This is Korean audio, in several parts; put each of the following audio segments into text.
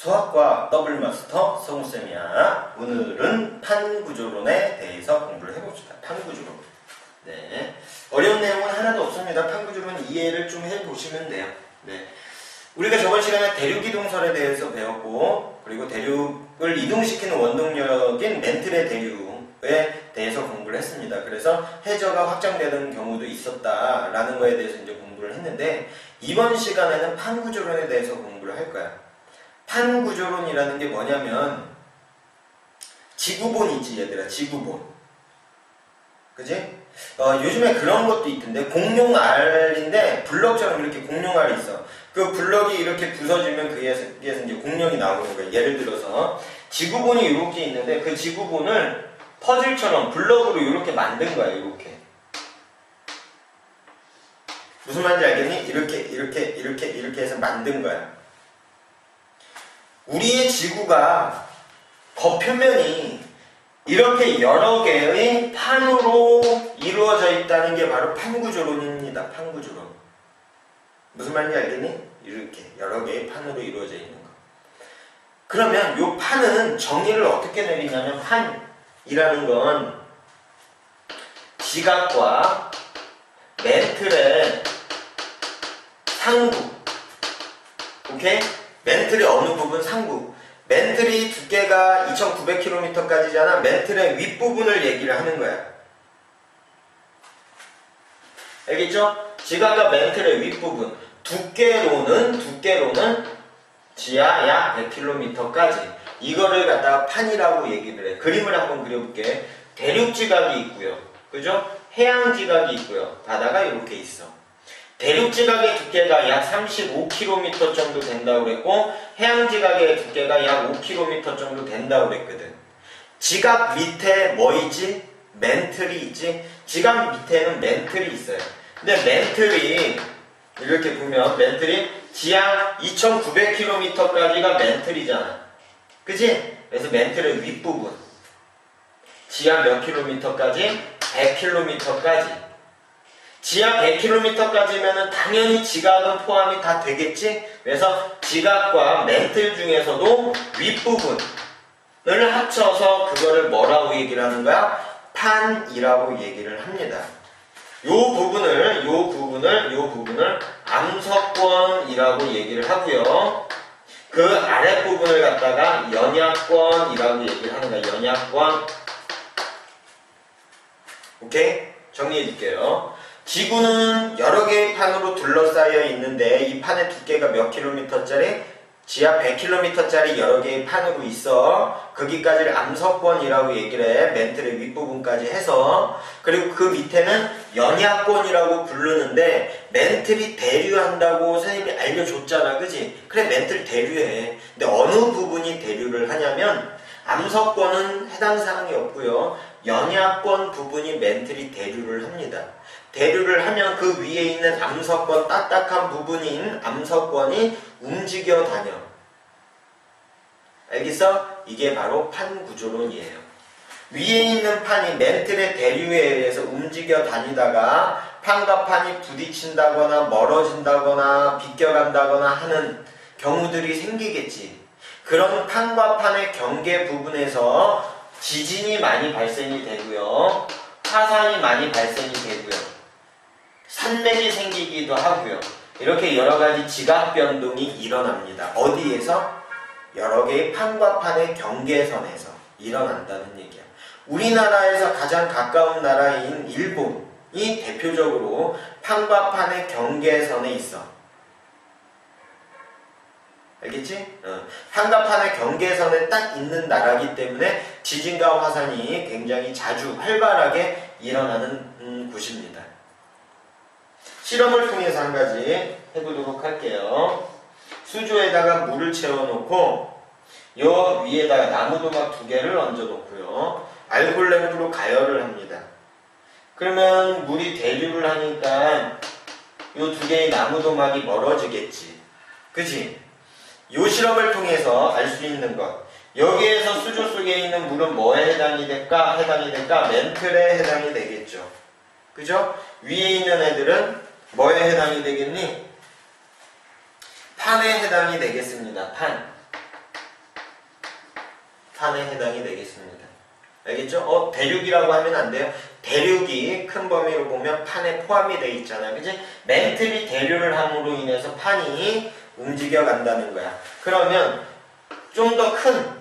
수학과 더블마스터 성우쌤이야. 오늘은 판구조론에 대해서 공부를 해봅시다. 판구조론. 네. 어려운 내용은 하나도 없습니다. 판구조론 이해를 좀 해보시면 돼요. 네. 우리가 저번 시간에 대륙이동설에 대해서 배웠고, 그리고 대륙을 이동시키는 원동력인 멘틀의 대륙에 대해서 공부를 했습니다. 그래서 해저가 확장되는 경우도 있었다라는 거에 대해서 이제 공부를 했는데, 이번 시간에는 판구조론에 대해서 공부를 할 거야. 판구조론이라는 게 뭐냐면 지구본이지 얘들아. 지구본. 그지? 요즘에 그런 것도 있던데 공룡알인데 블럭처럼 이렇게 공룡알이 있어. 그 블럭이 이렇게 부서지면 그에서 이제 공룡이 나오는 거야. 예를 들어서 지구본이 이렇게 있는데 그 지구본을 퍼즐처럼 블럭으로 이렇게 만든 거야. 이렇게. 무슨 말인지 알겠니? 이렇게 해서 만든 거야. 우리의 지구가 겉표면이 이렇게 여러 개의 판으로 이루어져 있다는 게 바로 판구조론입니다. 판구조론. 무슨 말인지 알겠니? 이렇게 여러 개의 판으로 이루어져 있는 거. 그러면 이 판은 정의를 어떻게 내리냐면, 판이라는 건 지각과 멘틀의 상부. 오케이? 멘틀의 어느 부분 상부. 멘틀이 두께가 2900km까지잖아. 멘틀의 윗부분을 얘기를 하는 거야. 알겠죠? 지각과 멘틀의 윗부분. 두께로는 지하 약 100km까지. 이거를 갖다가 판이라고 얘기를 해. 그림을 한번 그려볼게. 대륙 지각이 있고요. 그죠? 해양 지각이 있고요. 바다가 이렇게 있어. 대륙 지각의 두께가 약 35km 정도 된다고 그랬고, 해양 지각의 두께가 약 5km 정도 된다고 그랬거든. 지각 밑에 뭐 있지? 멘틀이 있지? 지각 밑에는 멘틀이 있어요. 근데 멘틀이 이렇게 보면 멘틀이 지하 2900km까지가 멘틀이잖아. 그치? 그래서 멘틀의 윗부분 지하 몇 킬로미터까지? 100km까지. 지하 100km까지면은 당연히 지각은 포함이 다 되겠지? 그래서 지각과 멘틀 중에서도 윗부분을 합쳐서 그거를 뭐라고 얘기를 하는 거야? 판이라고 얘기를 합니다. 요 부분을 암석권이라고 얘기를 하고요. 그 아랫부분을 갖다가 연약권이라고 얘기를 하는 거야. 연약권. 오케이? 정리해 줄게요. 지구는 여러 개의 판으로 둘러싸여 있는데 이 판의 두께가 몇 킬로미터짜리? 지하 100km짜리 여러 개의 판으로 있어. 거기까지를 암석권이라고 얘기를 해. 멘틀의 윗부분까지 해서. 그리고 그 밑에는 연약권이라고 부르는데 멘틀이 대류한다고 선생님이 알려줬잖아. 그지? 그래, 멘틀 대류해. 근데 어느 부분이 대류를 하냐면 암석권은 해당 사항이 없고요. 연약권 부분이 멘틀이 대류를 합니다. 대류를 하면 그 위에 있는 암석권, 딱딱한 부분인 암석권이 움직여 다녀. 알겠어? 이게 바로 판구조론이에요. 위에 있는 판이 멘틀의 대류에 의해서 움직여 다니다가 판과 판이 부딪힌다거나 멀어진다거나 비껴간다거나 하는 경우들이 생기겠지. 그런 판과 판의 경계 부분에서 지진이 많이 발생이 되고요. 화산이 많이 발생이 되고요. 산맥이 생기기도 하고요. 이렇게 여러가지 지각 변동이 일어납니다. 어디에서? 여러 개의 판과 판의 경계선에서 일어난다는 얘기야. 우리나라에서 가장 가까운 나라인 일본이 대표적으로 판과 판의 경계선에 있어. 알겠지? 판과 판의 경계선에 딱 있는 나라이기 때문에 지진과 화산이 굉장히 자주 활발하게 일어나는 곳입니다. 실험을 통해서 한 가지 해보도록 할게요. 수조에다가 물을 채워놓고 요 위에다가 나무도막 2개를 얹어놓고요. 알골렘으로 가열을 합니다. 그러면 물이 대류를 하니까 요 2개의 나무도막이 멀어지겠지. 그치? 요 실험을 통해서 알 수 있는 것. 여기에서 수조 속에 있는 물은 뭐에 해당이 될까? 멘틀에 해당이 되겠죠. 그죠? 위에 있는 애들은 뭐에 해당이 되겠니? 판에 해당이 되겠습니다. 판. 판에 해당이 되겠습니다. 알겠죠? 대륙이라고 하면 안 돼요. 대륙이 큰 범위로 보면 판에 포함이 돼 있잖아요. 그치? 멘틀이 대류를 함으로 인해서 판이 움직여 간다는 거야. 그러면 좀 더 큰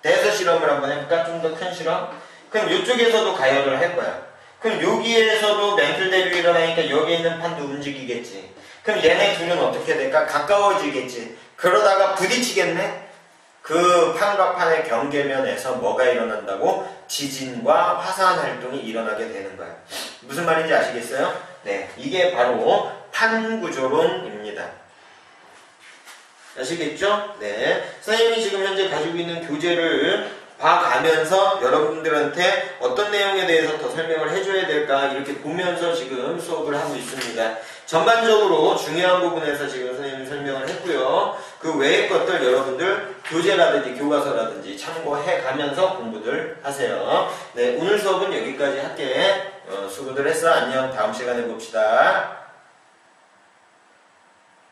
대서 실험을 한번 해볼까? 좀 더 큰 실험? 그럼 이쪽에서도 가열을 할 거야. 그럼 여기에서도 멘틀 대륙이 일어나니까 여기 있는 판도 움직이겠지. 그럼 얘네 둘은 어떻게 될까? 가까워지겠지. 그러다가 부딪히겠네? 그 판과 판의 경계면에서 뭐가 일어난다고? 지진과 화산 활동이 일어나게 되는 거야. 무슨 말인지 아시겠어요? 네, 이게 바로 판구조론입니다. 아시겠죠? 네, 선생님이 지금 현재 가지고 있는 교재를 봐가면서 여러분들한테 어떤 내용에 대해서 더 설명을 해줘야 될까 이렇게 보면서 지금 수업을 하고 있습니다. 전반적으로 중요한 부분에서 지금 선생님이 설명을 했고요. 그 외의 것들 여러분들 교재라든지 교과서라든지 참고해 가면서 공부들 하세요. 네, 오늘 수업은 여기까지 할게. 수고들 했어. 안녕. 다음 시간에 봅시다.